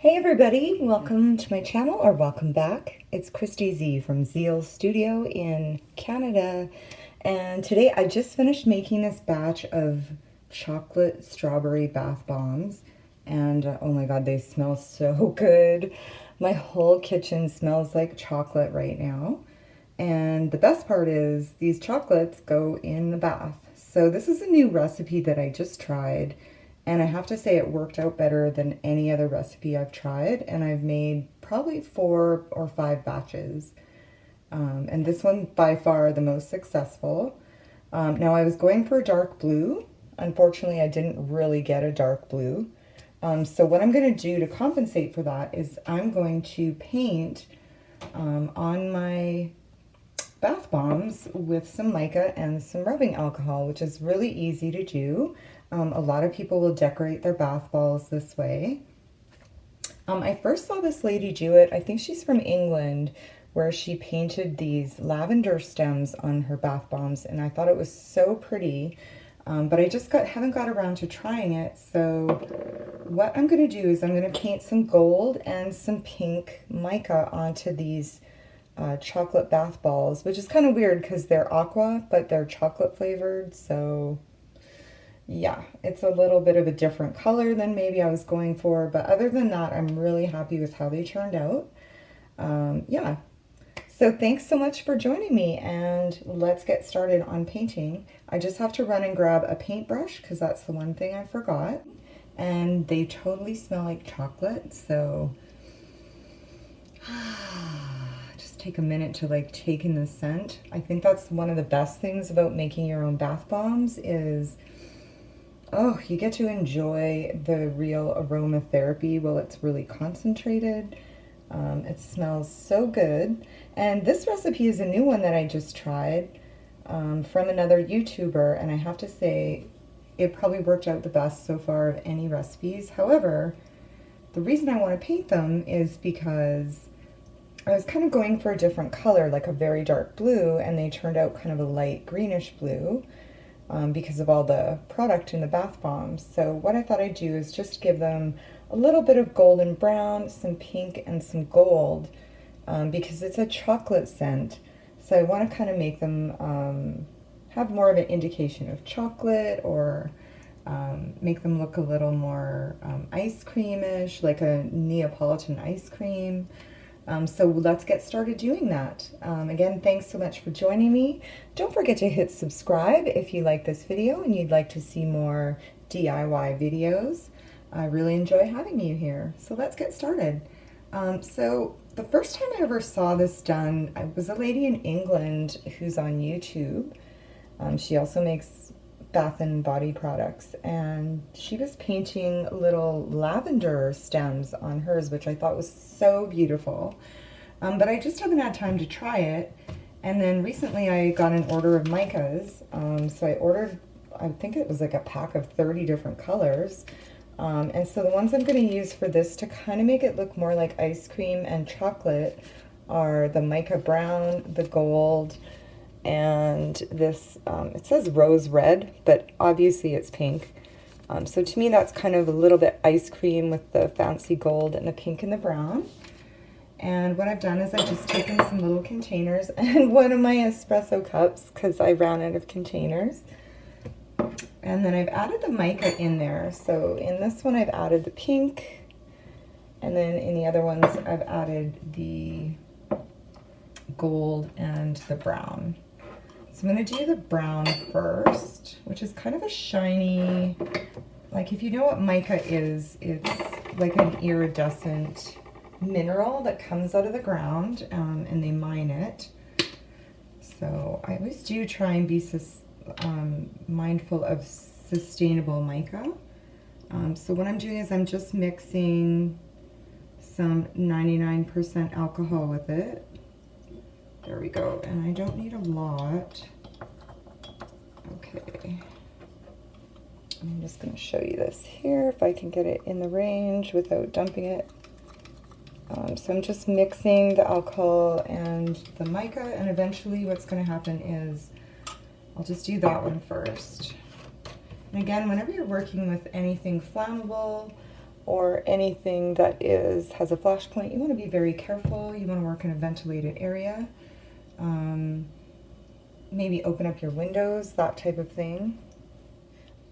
Hey everybody, welcome to my channel, or welcome back. It's Christy Z from Zeal Studio in Canada, and today I just finished making this batch of chocolate strawberry bath bombs, and oh my god, they smell so good. My whole kitchen smells like chocolate right now, and the best part is these chocolates go in the bath. So this is a new recipe that I just tried. And I have to say it worked out better than any other recipe I've tried. And I've made probably 4 or 5 batches. And this one by far the most successful. Now I was going for a dark blue. Unfortunately, I didn't really get a dark blue. So what I'm going to do to compensate for that is I'm going to paint on my bath bombs with some mica and some rubbing alcohol, which is really easy to do. A lot of people will decorate their bath balls this way. I first saw this lady do it, I think she's from England, where she painted these lavender stems on her bath bombs, and I thought it was so pretty. But I just haven't got around to trying it, so what I'm going to do is I'm going to paint some gold and some pink mica onto these chocolate bath balls, which is kind of weird because they're aqua, but they're chocolate flavored, so yeah, it's a little bit of a different color than maybe I was going for, but other than that, I'm really happy with how they turned out. Yeah, so thanks so much for joining me, and let's get started on painting. I just have to run and grab a paintbrush because that's the one thing I forgot, and they totally smell like chocolate, so just take a minute to like take in the scent. I think that's one of the best things about making your own bath bombs is, oh, you get to enjoy the real aromatherapy while it's really concentrated. It smells so good. And this recipe is a new one that I just tried from another YouTuber, and I have to say it probably worked out the best so far of any recipes. However, the reason I want to paint them is because I was kind of going for a different color, like a very dark blue, and they turned out kind of a light greenish blue. Because of all the product in the bath bombs. So what I thought I'd do is just give them a little bit of golden brown, some pink, and some gold, because it's a chocolate scent. So I want to kind of make them have more of an indication of chocolate, or make them look a little more ice creamish, like a Neapolitan ice cream. So let's get started doing that. Again, thanks so much for joining me. Don't forget to hit subscribe if you like this video and you'd like to see more DIY videos. I really enjoy having you here. So let's get started. So the first time I ever saw this done, I was a lady in England who's on YouTube. She also makes bath and body products, and she was painting little lavender stems on hers, which I thought was so beautiful. But I just haven't had time to try it. And then recently I got an order of micas, so I ordered, I think it was like a pack of 30 different colors. And so the ones I'm going to use for this to kind of make it look more like ice cream and chocolate are the mica brown, the gold, and this, it says rose red, but obviously it's pink. So to me that's kind of a little bit ice cream with the fancy gold and the pink and the brown. And what I've done is I've just taken some little containers and one of my espresso cups because I ran out of containers. And then I've added the mica in there. So in this one I've added the pink, and then in the other ones I've added the gold and the brown. So I'm going to do the brown first, which is kind of a shiny, like if you know what mica is, it's like an iridescent mineral that comes out of the ground, and they mine it. So I always do try and be mindful of sustainable mica. So what I'm doing is I'm just mixing some 99% alcohol with it. There we go, and I don't need a lot. Okay, I'm just going to show you this here, if I can get it in the range without dumping it. So I'm just mixing the alcohol and the mica, and eventually what's going to happen is I'll just do that one first. And again, whenever you're working with anything flammable or anything that has a flash point, you want to be very careful. You want to work in a ventilated area. Maybe open up your windows, that type of thing.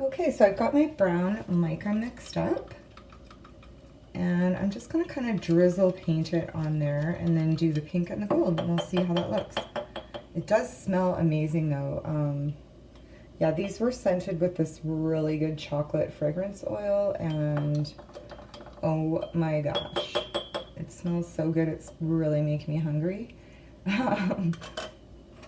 Okay, so I've got my brown mica mixed up, and I'm just going to kind of drizzle paint it on there and then do the pink and the gold, and we'll see how that looks. It does smell amazing though. Yeah, these were scented with this really good chocolate fragrance oil, and oh my gosh, it smells so good. It's really making me hungry.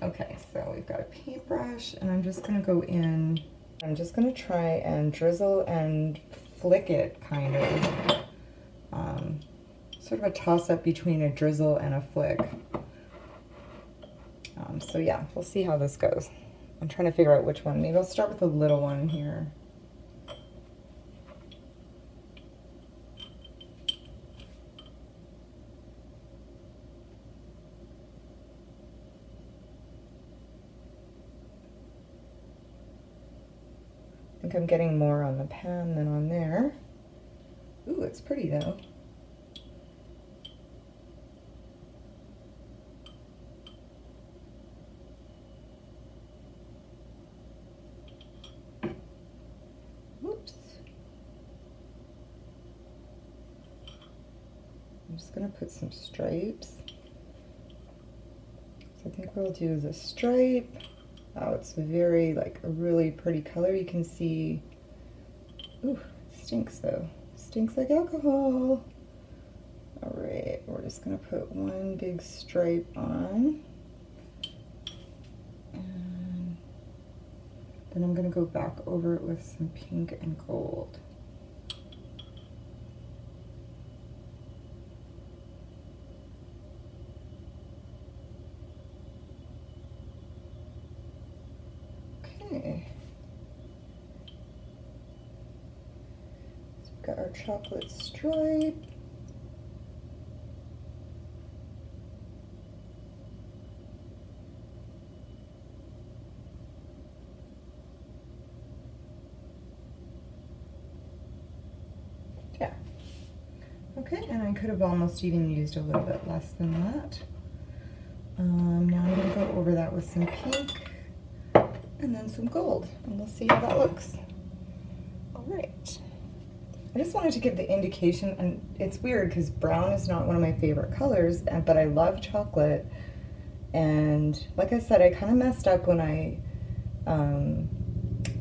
Okay, so we've got a paintbrush, and I'm just gonna go in. I'm just gonna try and drizzle and flick it, kind of. Sort of a toss-up between a drizzle and a flick. So yeah, we'll see how this goes. I'm trying to figure out which one. Maybe I'll start with the little one here. I think I'm getting more on the pan than on there. Ooh, it's pretty though. Whoops. I'm just gonna put some stripes. So I think what I'll do is a stripe. Oh, it's very, like, a really pretty color. You can see, ooh, it stinks though. Stinks like alcohol. All right, we're just gonna put one big stripe on. And then I'm gonna go back over it with some pink and gold. Okay. So we've got our chocolate stripe. Yeah. Okay, and I could have almost even used a little bit less than that. Now I'm going to go over that with some pink and then some gold, and we'll see how that looks. All right. I just wanted to give the indication, and it's weird because brown is not one of my favorite colors, but I love chocolate. And like I said, I kind of messed up when I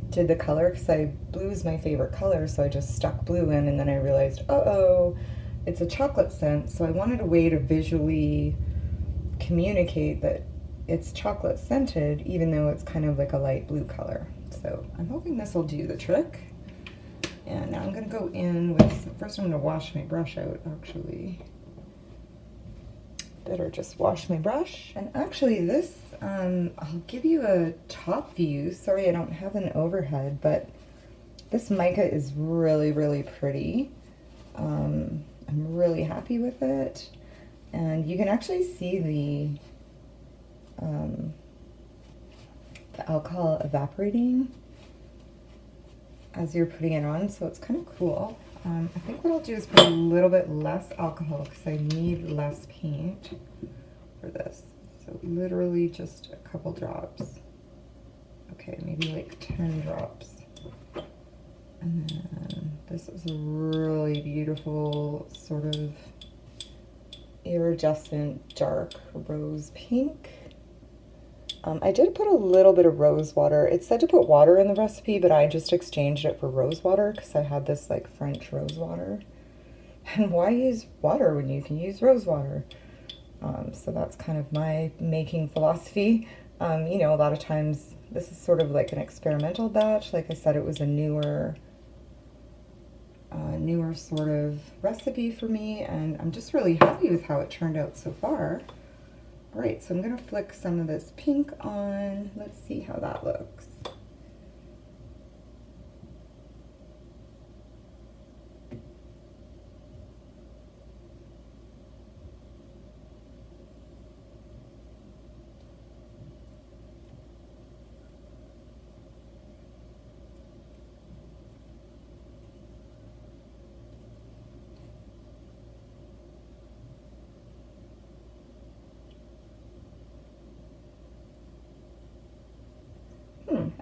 did the color, because blue is my favorite color, so I just stuck blue in, and then I realized, uh-oh, it's a chocolate scent. So I wanted a way to visually communicate that it's chocolate scented, even though it's kind of like a light blue color. So I'm hoping this will do the trick. And now I'm going to go in with, first I'm going to wash my brush out, actually. Better just wash my brush. And actually this, I'll give you a top view. Sorry I don't have an overhead, but this mica is really, really pretty. I'm really happy with it. And you can actually see the alcohol evaporating as you're putting it on, so it's kind of cool. I think what I'll do is put a little bit less alcohol because I need less paint for this. So literally just a couple drops. Okay, maybe like 10 drops. And then this is a really beautiful sort of iridescent dark rose pink. I did put a little bit of rose water. It said to put water in the recipe, but I just exchanged it for rose water because I had this like French rose water. And why use water when you can use rose water? So that's kind of my making philosophy. You know, a lot of times this is sort of like an experimental batch. Like I said, it was a newer sort of recipe for me, and I'm just really happy with how it turned out so far. All right, so I'm gonna flick some of this pink on. Let's see how that looks.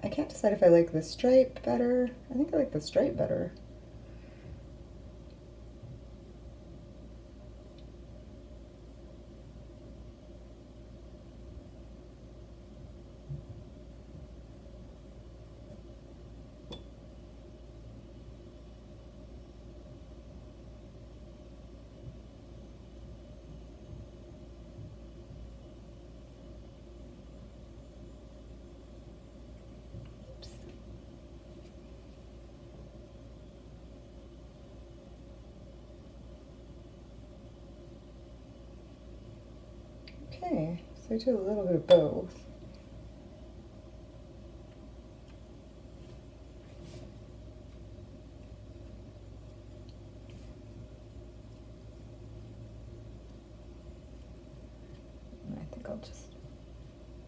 I can't decide if I like the stripe better. I think I like the stripe better. Okay, so I did a little bit of both. And I think I'll just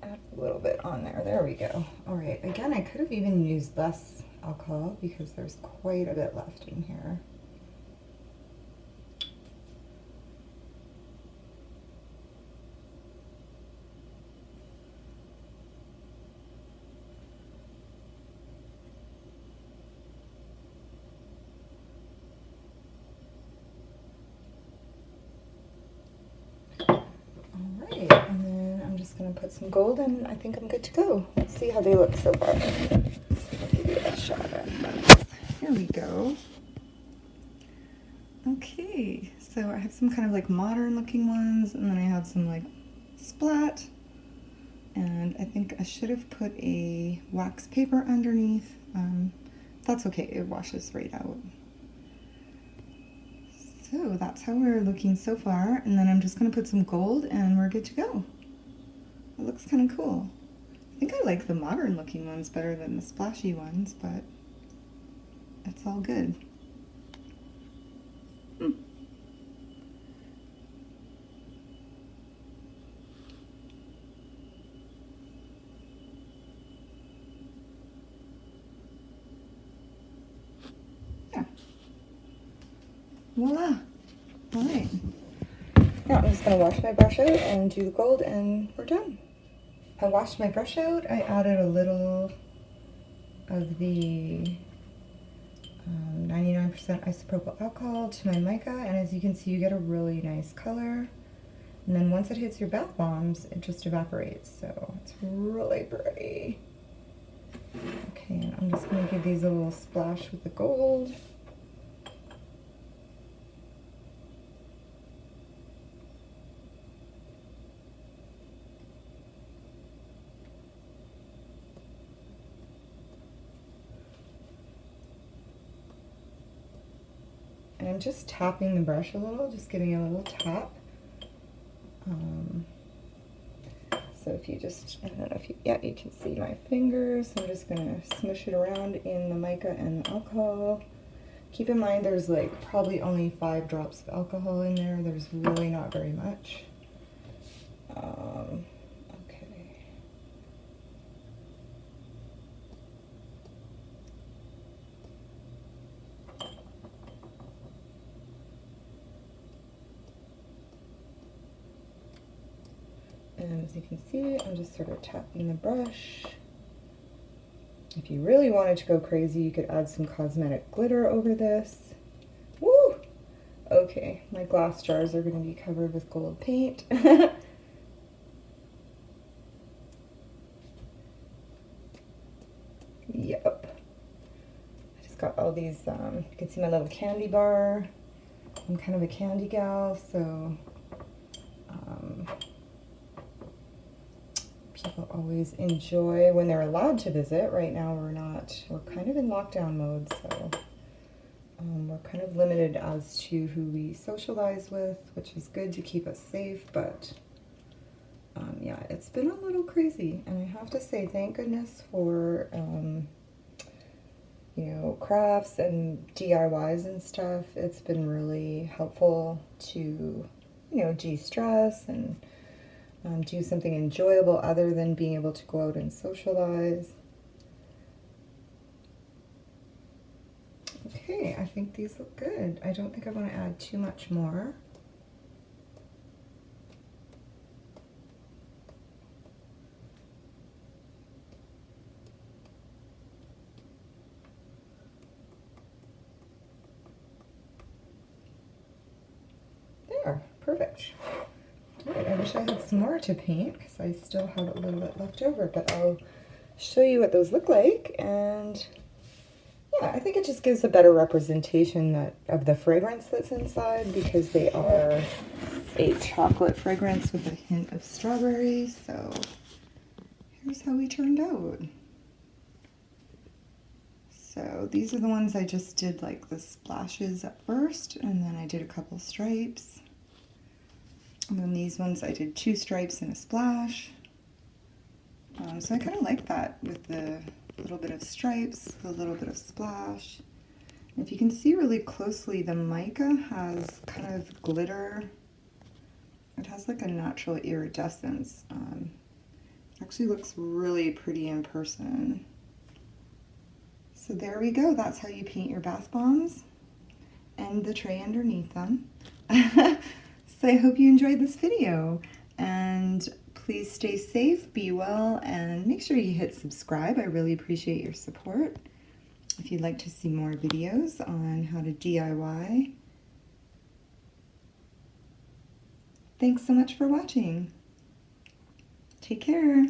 add a little bit on there. There we go. All right, again, I could have even used less alcohol because there's quite a bit left in here. Alright, and then I'm just going to put some gold and I think I'm good to go. Let's see how they look so far. I'll give you a shot at that. Here we go. Okay, so I have some kind of like modern looking ones, and then I have some like splat. And I think I should have put a wax paper underneath. That's okay, it washes right out. So that's how we're looking so far, and then I'm just going to put some gold and we're good to go. It looks kind of cool. I think I like the modern looking ones better than the splashy ones, but it's all good. Yeah. Voila. All right. Now I'm just going to wash my brush out and do the gold and we're done. I washed my brush out. I added a little of the 99% isopropyl alcohol to my mica, and as you can see, you get a really nice color. And then once it hits your bath bombs, it just evaporates, so it's really pretty. Okay, and I'm just going to give these a little splash with the gold. And I'm just tapping the brush a little, just giving it a little tap. So if you just, I don't know if you, yeah, you can see my fingers. I'm just gonna smush it around in the mica and the alcohol. Keep in mind there's like probably only 5 drops of alcohol in there. There's really not very much. Okay. And as you can see, I'm just sort of tapping the brush. If you really wanted to go crazy, you could add some cosmetic glitter over this. Woo! Okay, my glass jars are going to be covered with gold paint. Yep. I just got all these, you can see my little candy bar. I'm kind of a candy gal, so people always enjoy when they're allowed to visit. Right now we're not. We're kind of in lockdown mode, so we're kind of limited as to who we socialize with, which is good to keep us safe, but yeah, it's been a little crazy, and I have to say thank goodness for you know, crafts and DIYs and stuff. It's been really helpful to, you know, de-stress and do something enjoyable other than being able to go out and socialize. Okay, I think these look good. I don't think I want to add too much more. perfect. I wish I had some more to paint because I still have a little bit left over, but I'll show you what those look like. And yeah, I think it just gives a better representation of the fragrance that's inside, because they are a chocolate fragrance with a hint of strawberry. So here's how we turned out. So these are the ones I just did like the splashes at first, and then I did a couple stripes. And then these ones I did 2 stripes and a splash. So I kind of like that with the little bit of stripes, a little bit of splash. And if you can see really closely, the mica has kind of glitter. It has like a natural iridescence. It actually looks really pretty in person. So there we go. That's how you paint your bath bombs and the tray underneath them. So I hope you enjoyed this video, and please stay safe, be well, and make sure you hit subscribe. I really appreciate your support. If you'd like to see more videos on how to DIY. Thanks so much for watching. Take care.